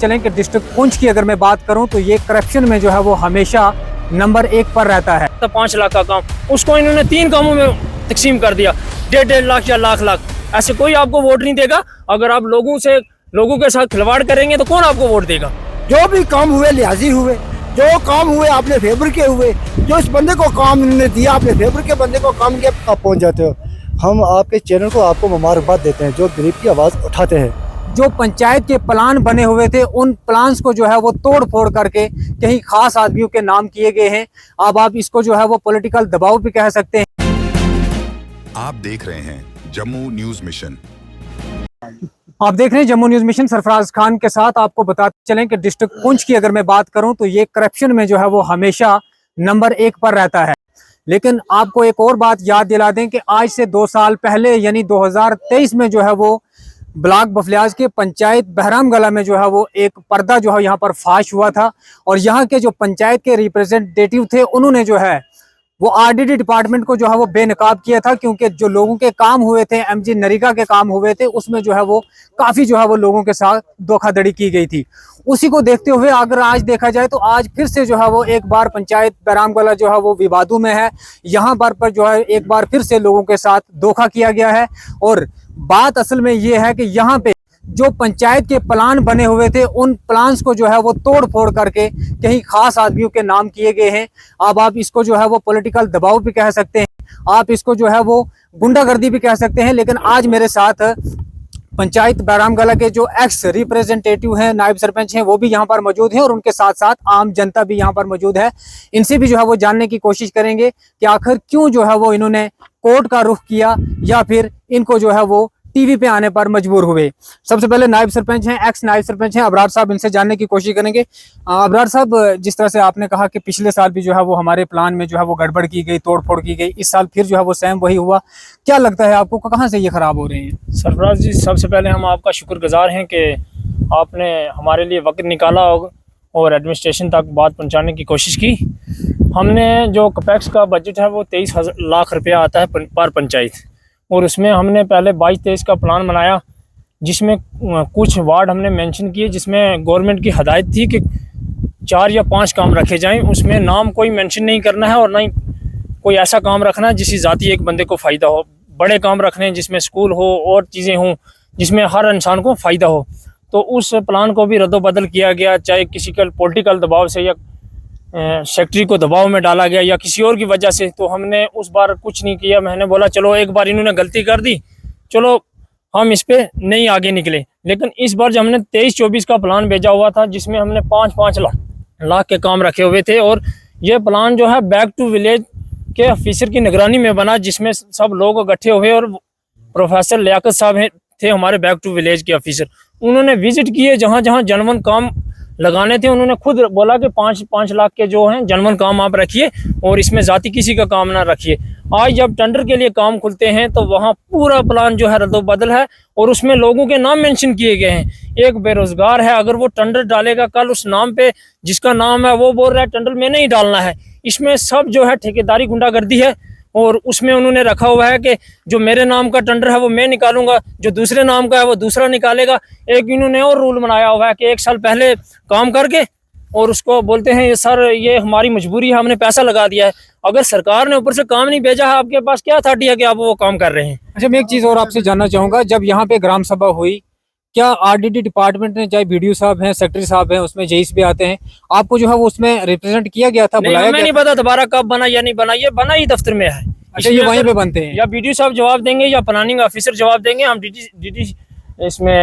चलें कि डिस्ट्रिक्ट पुंछ की अगर मैं बात करूं तो ये करप्शन में जो है वो हमेशा नंबर 1 पर रहता है। तो 5 लाख का काम उसको इन्होंने 3 कामों में तकसीम कर दिया, 1.5 लाख या लाख। ऐसे कोई आपको वोट नहीं देगा। अगर आप लोगों के साथ खिलवाड़ करेंगे तो कौन आपको वोट देगा। जो भी काम हुए लिहाजी हुए, जो काम हुए अपने फेवर के हुए, जो इस बंदे को काम इन्होंने दिया अपने फेवर के बंदे को काम किया, आप पहुंच जाते हो। हम आपके चैनल को आपको मुबारकबाद देते हैं जो गरीब की आवाज़ उठाते हैं। जो पंचायत के प्लान बने हुए थे उन प्लान्स को जो है वो तोड़ फोड़ करके कहीं खास आदमियों के नाम किए गए हैं। अब आप इसको जो है वो पॉलिटिकल दबाव भी कह सकते हैं। आप देख रहे हैं जम्मू न्यूज मिशन। आप देख रहे हैं जम्मू न्यूज मिशन। सरफराज खान के साथ आपको बताते चलें कि डिस्ट्रिक्ट पुंछ की अगर मैं बात करूं तो ये करप्शन में जो है वो हमेशा नंबर 1 पर रहता है। लेकिन आपको एक और बात याद दिला दें कि आज से 2 साल पहले यानी 2023 में जो है वो ब्लॉक बफलियाज के पंचायत बहराम गला में जो है वो एक पर्दा जो है यहाँ पर फाश हुआ था और यहाँ के जो पंचायत के रिप्रेजेंटेटिव थे उन्होंने जो है वो आरडीडी डिपार्टमेंट को जो है वो बेनकाब किया था, क्योंकि जो लोगों के काम हुए थे, एमजी नरेगा के काम हुए थे, उसमें जो है वो काफ़ी जो है वो लोगों के साथ धोखाधड़ी की गई थी। उसी को देखते हुए अगर आज देखा जाए तो आज फिर से जो है वो एक बार पंचायत बहराम गला जो है वो विवादों में है। यहाँ पर जो है एक बार फिर से लोगों के साथ धोखा किया गया है और बात असल में ये है कि यहाँ पे जो पंचायत के प्लान बने हुए थे उन प्लान्स को जो है वो तोड़ फोड़ करके कहीं खास आदमियों के नाम किए गए हैं। अब आप इसको जो है वो पॉलिटिकल दबाव भी कह सकते हैं, आप इसको जो है वो गुंडागर्दी भी कह सकते हैं। लेकिन आज मेरे साथ पंचायत बहराम गला के जो एक्स रिप्रेजेंटेटिव हैं, नायब सरपंच हैं, वो भी यहाँ पर मौजूद हैं और उनके साथ साथ आम जनता भी यहाँ पर मौजूद है। इनसे भी जो है वो जानने की कोशिश करेंगे कि आखिर क्यों जो है वो इन्होंने कोर्ट का रुख किया या फिर इनको जो है वो टीवी पे आने पर मजबूर हुए। सबसे पहले नायब सरपंच हैं, एक्स नायब सरपंच हैं अबरार साहब, इनसे जानने की कोशिश करेंगे। अबरार साहब, जिस तरह से आपने कहा कि पिछले साल भी जो है वो हमारे प्लान में जो है वो गड़बड़ की गई, तोड़फोड़ की गई, इस साल फिर जो है वो सेम वही हुआ, क्या लगता है आपको कहाँ से ये खराब हो रहे हैं? सरफराज जी, सबसे पहले हम आपका शुक्रगुजार हैं कि आपने हमारे लिए वक्त निकाला और एडमिनिस्ट्रेशन तक बात पहुँचाने की कोशिश की। हमने जो कपैक्स का बजट है वो 23 लाख रुपया आता है पर पंचायत, और उसमें हमने पहले 22-23 का प्लान बनाया जिसमें कुछ वार्ड हमने मेंशन किए जिसमें गवर्नमेंट की हदायत थी कि 4 या 5 काम रखे जाएं। उसमें नाम कोई मेंशन नहीं करना है और ना ही कोई ऐसा काम रखना है जिससे ज़ाती एक बंदे को फ़ायदा हो। बड़े काम रखने हैं जिसमें स्कूल हो और चीज़ें हों जिसमें हर इंसान को फ़ायदा हो। तो उस प्लान को भी रद्दोबदल किया गया, चाहे किसी का पॉलिटिकल दबाव से या सेक्रेटरी को दबाव में डाला गया या किसी और की वजह से। तो हमने उस बार कुछ नहीं किया। मैंने बोला चलो एक बार इन्होंने गलती कर दी, चलो हम इस पे नहीं आगे निकले। लेकिन इस बार जब हमने 23-24 का प्लान भेजा हुआ था जिसमें हमने 5-5 लाख के काम रखे हुए थे, और ये प्लान जो है बैक टू विलेज के ऑफिसर की निगरानी में बना जिसमें सब लोग इकट्ठे हुए और प्रोफेसर लियाकत साहब थे हमारे बैक टू विलेज के ऑफिसर। उन्होंने विजिट किए जहाँ जहाँ जनवन काम लगाने थे। उन्होंने खुद बोला कि 5 लाख के जो हैं जनवन काम आप रखिए और इसमें ज़ाती किसी का काम ना रखिए। आज जब टेंडर के लिए काम खुलते हैं तो वहाँ पूरा प्लान जो है रद्दोबदल है और उसमें लोगों के नाम मेंशन किए गए हैं। एक बेरोजगार है, अगर वो टेंडर डालेगा कल उस नाम पे जिसका नाम है वो बोल रहा है टेंडर में नहीं डालना है। इसमें सब जो है ठेकेदारी गुंडागर्दी है और उसमें उन्होंने रखा हुआ है कि जो मेरे नाम का टेंडर है वो मैं निकालूंगा, जो दूसरे नाम का है वो दूसरा निकालेगा। एक इन्होंने और रूल बनाया हुआ है कि 1 साल पहले काम करके और उसको बोलते हैं सर ये हमारी मजबूरी है, हमने पैसा लगा दिया है। अगर सरकार ने ऊपर से काम नहीं भेजा है, आपके पास क्या अथॉरिटी है कि आप वो काम कर रहे हैं? अच्छा, मैं एक चीज़ और आपसे जानना चाहूँगा, जब यहाँ पे ग्राम सभा हुई, क्या आरडीडी डिपार्टमेंट ने, चाहे बीडीओ साहब हैं, सेक्रेटरी साहब हैं, उसमें जेईस भी आते हैं, आपको जो है वो उसमें रिप्रेजेंट किया गया था, बुलाया नहीं पता दोबारा कब बना या नहीं बना, ये बना ही दफ्तर में है। अच्छा, ये वहीं पे बनते हैं? या बीडीओ साहब जवाब देंगे या प्लानिंग ऑफिसर जवाब देंगे। हम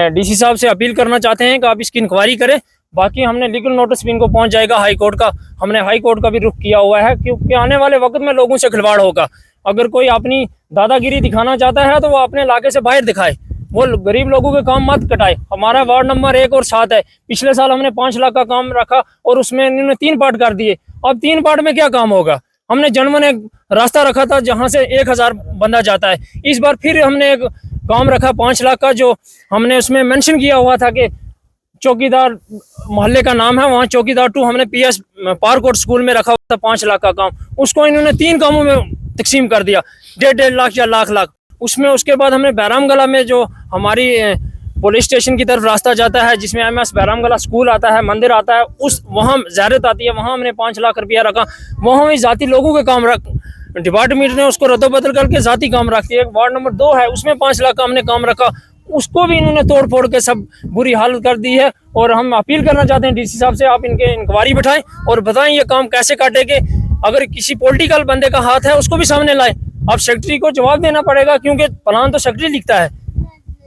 डीसी साहब से अपील करना चाहते हैं कि आप इसकी इंक्वायरी करें। बाकी हमने लीगल नोटिस भी इनको पहुंच जाएगा हाई कोर्ट का। हमने हाई कोर्ट का भी रुख किया हुआ है क्योंकि आने वाले वक्त में लोगों से खिलवाड़ होगा। अगर कोई अपनी दादागिरी दिखाना चाहता है तो वो अपने इलाके से बाहर दिखाए, वो गरीब लोगों के काम मत कटाए। हमारा वार्ड नंबर 1 और 7 है। पिछले साल हमने 5 लाख का काम रखा और उसमें इन्होंने 3 पार्ट कर दिए। अब 3 पार्ट में क्या काम होगा? हमने जनमन एक रास्ता रखा था जहाँ से 1000 बंदा जाता है। इस बार फिर हमने एक काम रखा 5 लाख का, जो हमने उसमें मेंशन किया हुआ था कि चौकीदार मोहल्ले का नाम है, वहाँ चौकीदार 2 हमने PS पारकोट स्कूल में रखा हुआ था 5 लाख का काम। उसको इन्होंने 3 कामों में तकसीम कर दिया, 1.5 लाख या लाख। उसमें उसके बाद हमने बहराम गला में जो हमारी पुलिस स्टेशन की तरफ रास्ता जाता है, जिसमें MS बैरामगला स्कूल आता है, मंदिर आता है, उस वहाँ ज़्यारत आती है, वहाँ हमने 5 लाख रुपया रखा। वहाँ भी ज़ाती लोगों के काम रख, डिपार्टमेंट ने उसको रद्दोबदल करके ज़ाती काम रखती है। वार्ड नंबर 2 है, उसमें 5 लाख का हमने काम रखा, उसको भी इन्होंने तोड़ फोड़ के सब बुरी हालत कर दी है। और हम अपील करना चाहते हैं DC साहब से, आप इनके इंक्वायरी बैठाएं और बताएं ये काम कैसे काटेंगे। अगर किसी पॉलिटिकल बंदे का हाथ है उसको भी सामने लाएं। अब सेक्रेटरी को जवाब देना पड़ेगा, क्योंकि प्लान तो सेक्रेटरी लिखता है।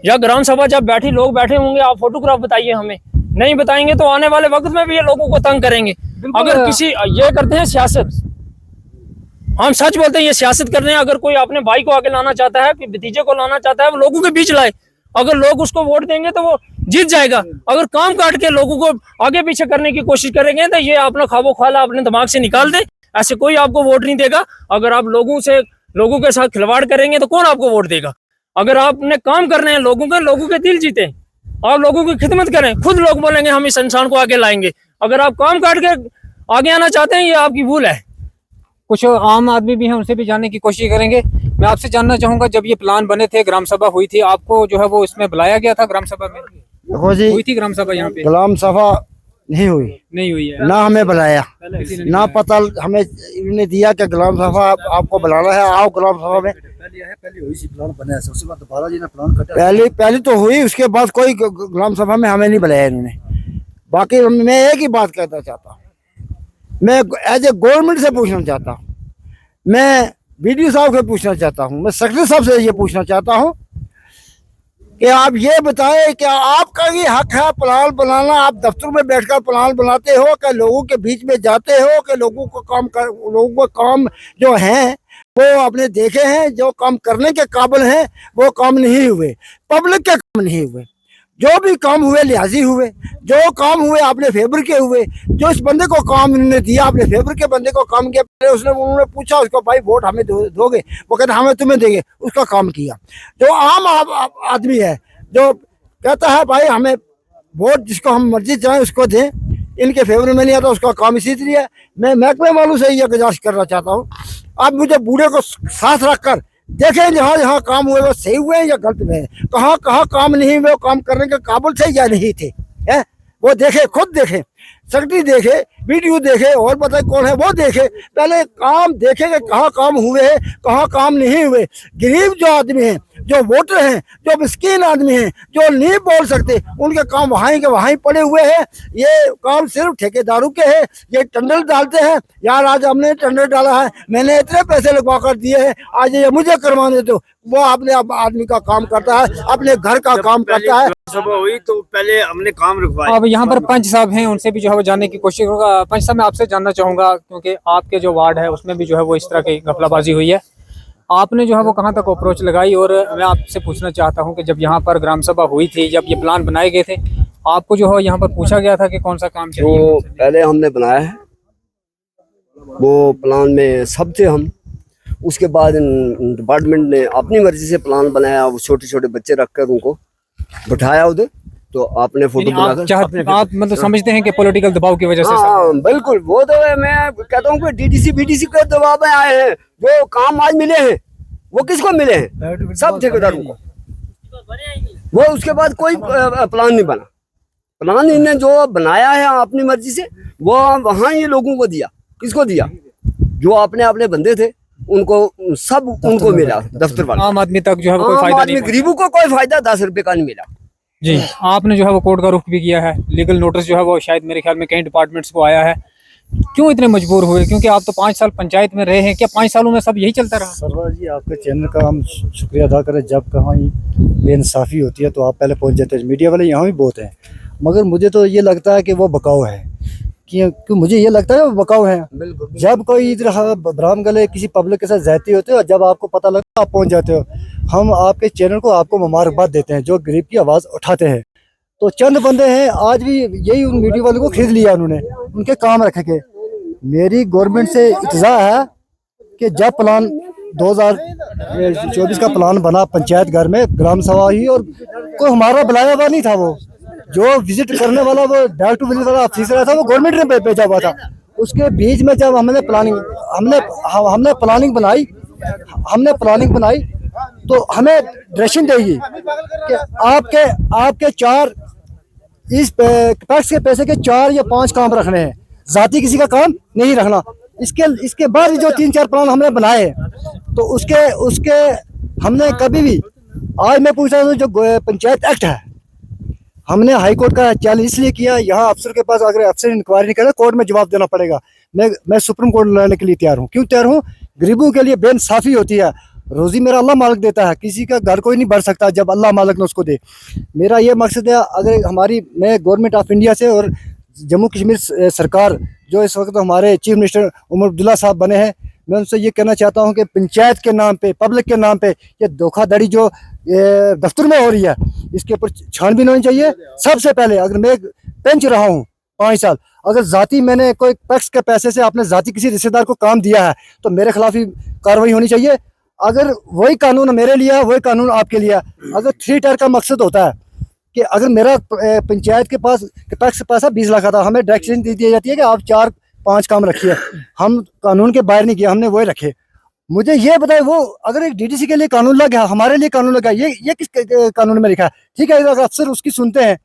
या ग्राम सभा जब बैठी लोग बैठे होंगे, आप फोटोग्राफ बताइए हमें, नहीं बताएंगे तो आने वाले वक्त में भी ये लोगों को तंग करेंगे। अगर किसी ये करते हैं सियासत, हम सच बोलते हैं ये सियासत कर रहे हैं। अगर कोई अपने भाई को आगे लाना चाहता है, कोई भतीजे को लाना चाहता है, वो लोगों के बीच लाए। अगर लोग उसको वोट देंगे तो वो जीत जाएगा। अगर काम काट के लोगों को आगे पीछे करने की कोशिश करेंगे तो ये अपना ख्वाबो ख्याल अपने दिमाग से निकाल दे। ऐसे कोई आपको वोट नहीं देगा। अगर आप लोगों के साथ खिलवाड़ करेंगे तो कौन आपको वोट देगा। अगर आपने काम करने हैं लोगों के दिल जीते, आप लोगों की खिदमत करें, खुद लोग बोलेंगे हम इस इंसान को आगे लाएंगे। अगर आप काम काट के आगे आना चाहते हैं, ये आपकी भूल है। कुछ आम आदमी भी हैं, उनसे भी जानने की कोशिश करेंगे। मैं आपसे जानना चाहूंगा, जब ये प्लान बने थे, ग्राम सभा हुई थी, आपको जो है वो इसमें बुलाया गया था ग्राम सभा में? देखो जी, हुई थी ग्राम सभा यहाँ पे? ग्राम सभा नहीं हुई है ना, हमें बुलाया ना, पता हमें इन्होंने दिया कि ग्राम सभा आपको बुलाना है, आओ ग्राम सभा में। पहले हुई सी प्लान बना है, सबसे बाद दोबारा जी ने प्लान कटा। पहले तो हुई, उसके बाद कोई ग्राम सभा में हमें नहीं बुलाया इन्होंने। बाकी मैं एक ही बात कहना चाहता हूँ, मैं एज ए गवर्नमेंट से पूछना चाहता हूँ, मैं BDO साहब से पूछना चाहता हूँ, मैं सेक्रेटरी साहब से ये पूछना चाहता हूँ कि आप ये बताएं, क्या आपका ये हक है प्लान बनाना? आप दफ्तर में बैठकर प्लान बनाते हो, कि लोगों के बीच में जाते हो, कि लोगों को काम जो हैं वो आपने देखे हैं, जो काम करने के काबिल हैं वो काम नहीं हुए, पब्लिक के काम नहीं हुए। जो भी काम हुए लिहाजी हुए, जो काम हुए अपने फेवर के हुए। जो इस बंदे को काम इन्होंने दिया, अपने फेवर के बंदे को काम किया, उन्होंने पूछा उसको, भाई वोट हमें दोगे? वो कहते हमें तुम्हें देंगे, उसका काम किया। जो आम आदमी है, जो कहता है भाई हमें वोट जिसको हम मर्जी चाहें उसको दें, इनके फेवर में नहीं आता, उसका काम इसी तरह है। मैं महकमे वालों से ये गुजारिश करना चाहता हूँ, आप मुझे बूढ़े को साथ रखकर देखें, जहाँ जहाँ काम हुए वो सही हुए या गलत हुए, कहाँ कहाँ काम नहीं हुए, काम करने के काबिल थे या नहीं थे, है वो देखे, खुद देखे, सेक्रेटरी देखे, BDO देखे, और बताए कौन है वो देखे। पहले काम देखे कि कहाँ काम हुए हैं, कहाँ काम नहीं हुए। गरीब जो आदमी हैं, जो वोटर हैं, जो मिस्कीन आदमी हैं, जो नहीं बोल सकते, उनके काम वहाँ के वहाँ पड़े हुए हैं। ये काम सिर्फ ठेकेदारों के हैं, ये टेंडर डालते हैं। यार आज हमने टेंडर डाला है, मैंने इतने पैसे लगवा कर दिए हैं, आज ये मुझे करवाने दो। वो अपने आदमी का काम करता है, अपने घर का काम करता है। सभा हुई तो पहले हमने काम रखवाया। अब यहाँ पर पंच साहब हैं, उनसे भी जो है वो जानने की कोशिश करूंगा। पंच साहब, मैं आपसे जानना चाहूंगा, क्योंकि आपके जो वार्ड है उसमें भी जो है वो इस तरह की घपलाबाजी हुई है, आपने जो है वो कहाँ तक अप्रोच लगाई? और मैं आपसे पूछना चाहता हूँ कि जब यहाँ पर ग्राम सभा हुई थी, जब ये प्लान बनाए गए थे, आपको जो है यहाँ पर पूछा गया था कि कौन सा काम चाहिए? तो पहले हमने बनाया है वो प्लान में सब थे हम, उसके बाद डिपार्टमेंट ने अपनी मर्जी से प्लान बनाया, वो छोटे छोटे बच्चे रखकर उनको बिठाया उधर, तो आपने फोटो बनाकर आप मतलब समझते हैं कि पॉलिटिकल दबाव की वजह से? हाँ बिल्कुल, वो तो मैं कहता हूँ कि DDC BDC के दबाव में आए हैं। जो काम आज मिले हैं वो किसको मिले हैं? सब ठेकेदारों को। वो उसके बाद कोई प्लान नहीं बना। प्लान इन्हें जो बनाया है अपनी मर्जी से, वो वहाँ ये लोगों को दिया। किसको दिया? जो अपने बंदे थे उनको, सब उनको मिला, दफ्तर वाले। आम आदमी तक जो है कोई फायदा नहीं, गरीबों को कोई फायदा 10 रुपए का नहीं मिला। जी, आपने जो है वो कोर्ट का रुख भी किया है, लीगल नोटिस जो है वो शायद मेरे ख्याल में कई डिपार्टमेंट्स को आया है। क्यों इतने मजबूर हुए? क्योंकि आप तो 5 साल पंचायत में रहे हैं, क्या 5 सालों में सब यही चलता रहा? सरवर जी, आपके चैनल का हम शुक्रिया अदा करें। जब कहाँ बेइंसाफी होती है तो आप पहले पहुंच जाते हैं। मीडिया वाले यहाँ भी बहुत हैं, मगर मुझे तो ये लगता है कि वो बकाऊ है, कि मुझे ये लगता है वो बकाऊ है। जब कोई इधर ब्राह्म गले किसी पब्लिक के साथ ज्यादती होती है, जब आपको पता लगता है आप पहुंच जाते हो। हम आपके चैनल को आपको मुबारकबाद देते हैं, जो गरीब की आवाज़ उठाते हैं। तो चंद बंदे हैं, आज भी यही उन मीडिया वालों को खरीद लिया उन्होंने, उनके काम रखे के। मेरी गवर्नमेंट से इल्तजा है कि जब प्लान 2024 का प्लान बना पंचायत घर में, ग्राम सभा हुई और कोई हमारा बुलाया हुआ नहीं था। वो जो विजिट करने वाला, वो डायरेक्ट विजिट वाला ऑफिसर था, वो गवर्नमेंट ने भेजा हुआ था। उसके बीच में जब हमने प्लानिंग बनाई, तो हमें डायरेक्शन देगी कि आपके 4 इस पैक्स के पैसे के 4 या 5 काम रखने हैं, जाती किसी का काम नहीं रखना। इसके बाद जो 3-4 प्लान हमने बनाए हैं, तो उसके हमने कभी भी, आज मैं पूछ रहा हूँ जो पंचायत एक्ट है, हमने हाई कोर्ट का चैलेंज इसलिए किया, यहाँ अफसर के पास अगर अफसर इंक्वायरी नहीं करे कोर्ट में जवाब देना पड़ेगा। मैं सुप्रीम कोर्ट लड़ने के लिए तैयार हूँ। क्यों तैयार हूँ? गरीबों के लिए बेइंसाफी होती है। रोजी मेरा अल्लाह मालिक देता है, किसी का घर कोई नहीं भर सकता जब अल्लाह मालिक ने उसको दे। मेरा ये मकसद है, अगर मैं गवर्नमेंट ऑफ इंडिया से और जम्मू कश्मीर सरकार जो इस वक्त हमारे चीफ मिनिस्टर उमर अब्दुल्ला साहब बने हैं, मैं उनसे ये कहना चाहता हूँ कि पंचायत के नाम पे, पब्लिक के नाम पे ये धोखाधड़ी जो दफ्तर में हो रही है, इसके ऊपर छानबीन होनी चाहिए। सबसे पहले अगर मैं पेंच रहा हूँ 5 साल, अगर जाती मैंने कोई टैक्स के पैसे से आपने जाती किसी रिश्तेदार को काम दिया है तो मेरे खिलाफ ही कार्रवाई होनी चाहिए। अगर वही कानून मेरे लिए है, वही कानून आपके लिए है। अगर 3 टायर का मकसद होता है कि अगर मेरा पंचायत के पास टैक्स पैसा 20 लाख आता, हमें डायरेक्शन दी जाती है कि आप 4-5 काम रखिए। हम कानून के बाहर नहीं किया, हमने वही रखे। मुझे ये बताए, वो अगर एक डीडीसी के लिए कानून लगा, हमारे लिए कानून लगा, ये किस कानून में लिखा है? ठीक है, अगर अफसर उसकी सुनते हैं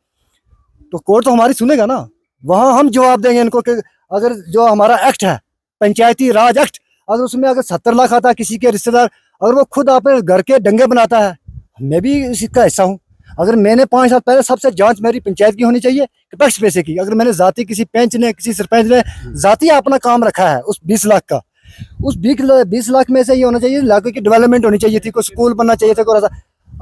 तो कोर्ट तो हमारी सुनेगा ना, वहाँ हम जवाब देंगे इनको कि अगर जो हमारा एक्ट है, पंचायती राज एक्ट, अगर उसमें अगर 70 लाख आता है किसी के रिश्तेदार, अगर वो खुद अपने घर के डंगे बनाता है, मैं भी इसका हिस्सा हूँ। अगर मैंने 5 साल पहले, सबसे जांच मेरी पंचायत की होनी चाहिए टैक्स पैसे की। अगर मैंने जाती किसी पंच ने, किसी सरपंच ने जाती अपना काम रखा है उस 20 लाख का, उस 20 लाख में से ये होना चाहिए, इलाके की डेवलपमेंट होनी चाहिए थी, कोई स्कूल बनना चाहिए था, कोई ऐसा।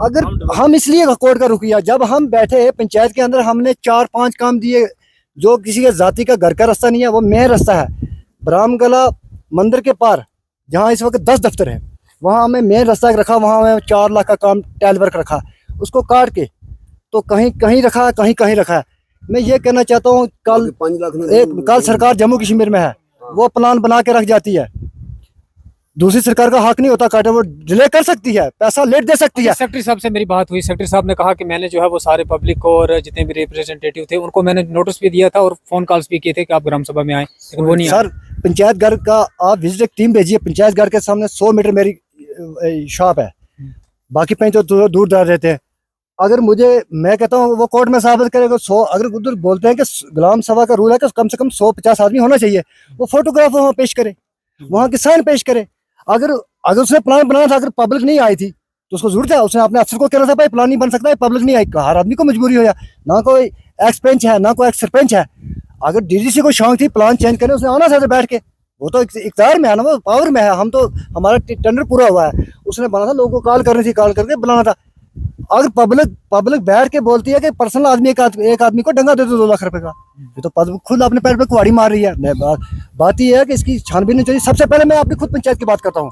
अगर हम इसलिए कोर्ट का रुक किया, जब हम बैठे पंचायत के अंदर, हमने 4-5 काम दिए जो किसी के जाति का घर का रास्ता नहीं है, वो मेन रास्ता है। ब्राह्मगला मंदिर के पार जहाँ इस वक्त 10 दफ्तर है, वहाँ हमें मेन रास्ता रखा, वहाँ हमें 4 लाख का काम टाइल वर्क रखा, उसको काट के तो कहीं कहीं रखा है, कहीं कहीं रखा है। मैं ये कहना चाहता हूँ, कल सरकार जम्मू कश्मीर में है, वो प्लान बना के रख जाती है, दूसरी सरकार का हक नहीं होता काटे, वो डिले कर सकती है, पैसा लेट दे सकती है। सेक्रेटरी साहब से मेरी बात हुई, सेक्रेटरी साहब ने कहा कि मैंने जो है वो सारे पब्लिक को और जितने भी रिप्रेजेंटेटिव थे उनको मैंने नोटिस भी दिया था और फोन कॉल्स भी किए थे कि आप ग्राम सभा में आए, लेकिन वो नहीं आए। सर, पंचायत घर का आप विजिट टीम भेजिए, पंचायत घर के सामने 100 मीटर मेरी शॉप है, बाकी पंच तो दूर दराज रहते हैं। अगर मैं कहता हूँ वो कोर्ट में साबित करेगा, 100 अगर उधर बोलते हैं कि ग्राम सभा का रूल है कि कम से कम 150 आदमी होना चाहिए, वो फोटोग्राफ वहाँ पेश करे, वहाँ की साइन पेश करे। अगर उसने प्लान बनाया था, अगर पब्लिक नहीं आई थी तो उसको जरूरत है, उसने अपने अफसर को कहना था भाई प्लान नहीं बन सकता है, पब्लिक नहीं आई, हर आदमी को मजबूरी हो, ना कोई एक्स पंच है ना कोई एक्स सरपंच है। अगर डीडीसी को शौक थी प्लान चेंज करने, उसने आना था बैठ के, वो तो इख्तियार में है ना, वो पावर में है। हम तो हमारा टेंडर पूरा हुआ है, उसने बना था, लोगों को कॉल करनी थी, कॉल करके बुलाना था। अगर पब्लिक बैठ के बोलती है कि पर्सनल आदमी एक आदमी को डंगा दे दो 2 लाख रुपए का, ये तो खुद अपने पैर पे कुहाड़ी मार रही है। बात ये है कि इसकी छानबीन नहीं चाहिए। सबसे पहले मैं अपनी खुद पंचायत की बात करता हूँ।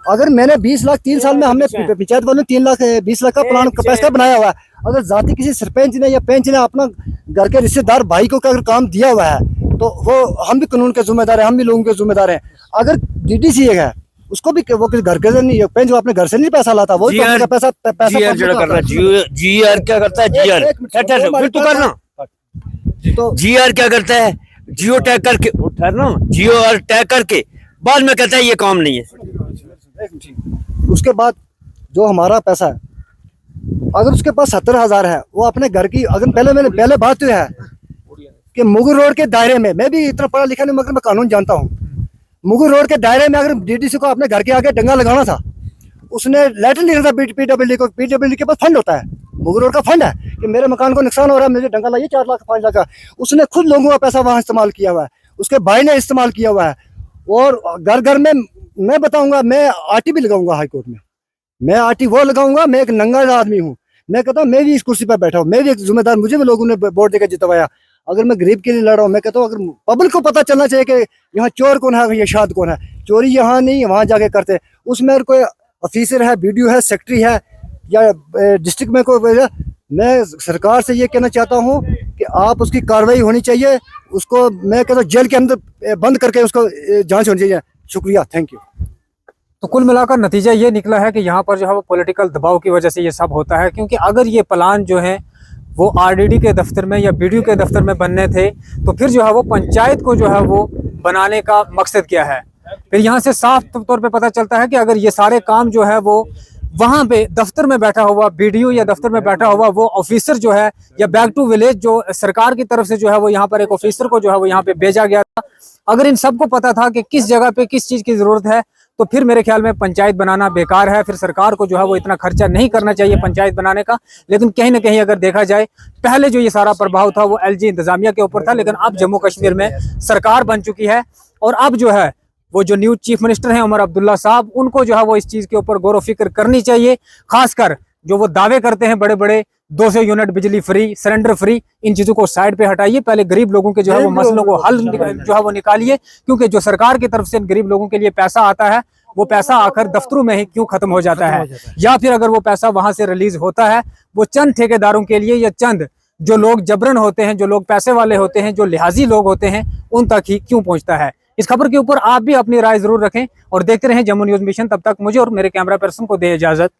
अगर मैंने 20 लाख 3 साल में, हमने पंचायत वालों ने 20 लाख का प्लान पैसा बनाया हुआ है, अगर जाति किसी सरपंच ने या पंच ने अपना घर के रिश्तेदार भाई को अगर काम दिया हुआ है तो वो हम भी कानून के जिम्मेदार हैं, हम भी लोगों के जिम्मेदार हैं। अगर डीडीसी है उसको भी वो किसी घर के नहीं, पेंच वो अपने घर से नहीं पैसा लाता, वो पैसा जीआर क्या करता है, जीआर तू करना, तो जीआर क्या करता है, जियो टैग करके ठहरना, जियो और टैग करके बाद में कहता है ये काम नहीं है। उसके बाद जो हमारा पैसा है, अगर उसके पास 70,000 है, वो अपने घर की, अगर पहले बात तो है कि मुगल रोड के दायरे में, मैं भी इतना पढ़ा लिखा नहीं मगर मैं कानून जानता हूँ, मुगल रोड के दायरे में अगर डीडीसी को अपने घर के आगे डंगा लगाना था, उसने लेटर लिखा था पीडब्ल्यूडी को। पीडब्ल्यूडी के पास फंड होता है, मुगल रोड का फंड है कि मेरे मकान को नुकसान हो रहा है, मुझे डंगा लाइए 4 लाख 5 लाख का। उसने खुद लोगों का पैसा वहां इस्तेमाल किया हुआ है, उसके भाई ने इस्तेमाल किया हुआ है। और घर घर में मैं बताऊंगा, मैं आरटी भी लगाऊंगा हाई कोर्ट में, मैं आरटी वो लगाऊंगा, मैं एक नंगा आदमी हूँ, मैं कहता हूँ मैं भी इस कुर्सी पर बैठा हूँ, मैं भी एक जिम्मेदार, मुझे भी लोगों ने वोट देकर जितवाया। अगर मैं गरीब के लिए लड़ रहा हूँ, मैं कहता हूँ अगर पब्लिक को पता चलना चाहिए कि यहाँ चोर कौन है, ये शाद कौन है। चोरी यहाँ नहीं, वहाँ जाके करते। उसमें कोई ऑफिसर है, बीडीओ है, सेक्रेटरी है या डिस्ट्रिक्ट में कोई, मैं सरकार से ये कहना चाहता हूँ कि आप उसकी कार्रवाई होनी चाहिए, उसको मैं कहता हूँ जेल के अंदर बंद करके उसको जांच होनी चाहिए। शुक्रिया, थैंक यू। तो कुल मिलाकर नतीजा ये निकला है कि यहाँ पर जो है वो पॉलिटिकल दबाव की वजह से ये सब होता है, क्योंकि अगर ये प्लान जो है वो आरडीडी के दफ्तर में या बीडीओ के दफ्तर में बनने थे तो फिर जो है वो पंचायत को जो है वो बनाने का मकसद क्या है। फिर यहाँ से साफ तौर पे पता चलता है कि अगर ये सारे काम जो है वो वहां पे दफ्तर में बैठा हुआ बीडीओ या दफ्तर में बैठा हुआ वो ऑफिसर जो है, या बैक टू विलेज जो सरकार की तरफ से जो है वो यहाँ पर एक ऑफिसर को जो है वो यहाँ पे भेजा गया था, अगर इन सबको पता था कि किस जगह पे किस चीज की जरूरत है, तो फिर मेरे ख्याल में पंचायत बनाना बेकार है। फिर सरकार को जो है वो इतना खर्चा नहीं करना चाहिए पंचायत बनाने का। लेकिन कहीं ना कहीं अगर देखा जाए, पहले जो ये सारा प्रभाव था वो एलजी इंतजामिया के ऊपर था, लेकिन अब जम्मू कश्मीर में सरकार बन चुकी है और अब जो है वो जो न्यू चीफ मिनिस्टर हैं उमर अब्दुल्ला साहब, उनको जो है वो इस चीज के ऊपर गौर व फिक्र करनी चाहिए। खासकर जो वो दावे करते हैं बड़े बड़े 200 यूनिट बिजली फ्री, सिलेंडर फ्री, इन चीजों को साइड पे हटाइए। पहले गरीब लोगों के जो है वो मसलों को हल जो है वो निकालिए, क्योंकि जो सरकार की तरफ से गरीब लोगों के लिए पैसा आता है वो पैसा आकर दफ्तरों में ही क्यों खत्म हो जाता है, या फिर अगर वो पैसा वहां से रिलीज होता है वो चंद ठेकेदारों के लिए या चंद जो लोग जबरन होते हैं, जो लोग पैसे वाले होते हैं, जो लिहाजी लोग होते हैं, उन तक ही क्यों पहुंचता है। इस खबर के ऊपर आप भी अपनी राय जरूर रखें और देखते रहें जम्मू न्यूज मिशन। तब तक मुझे और मेरे कैमरा पर्सन को दे इजाजत।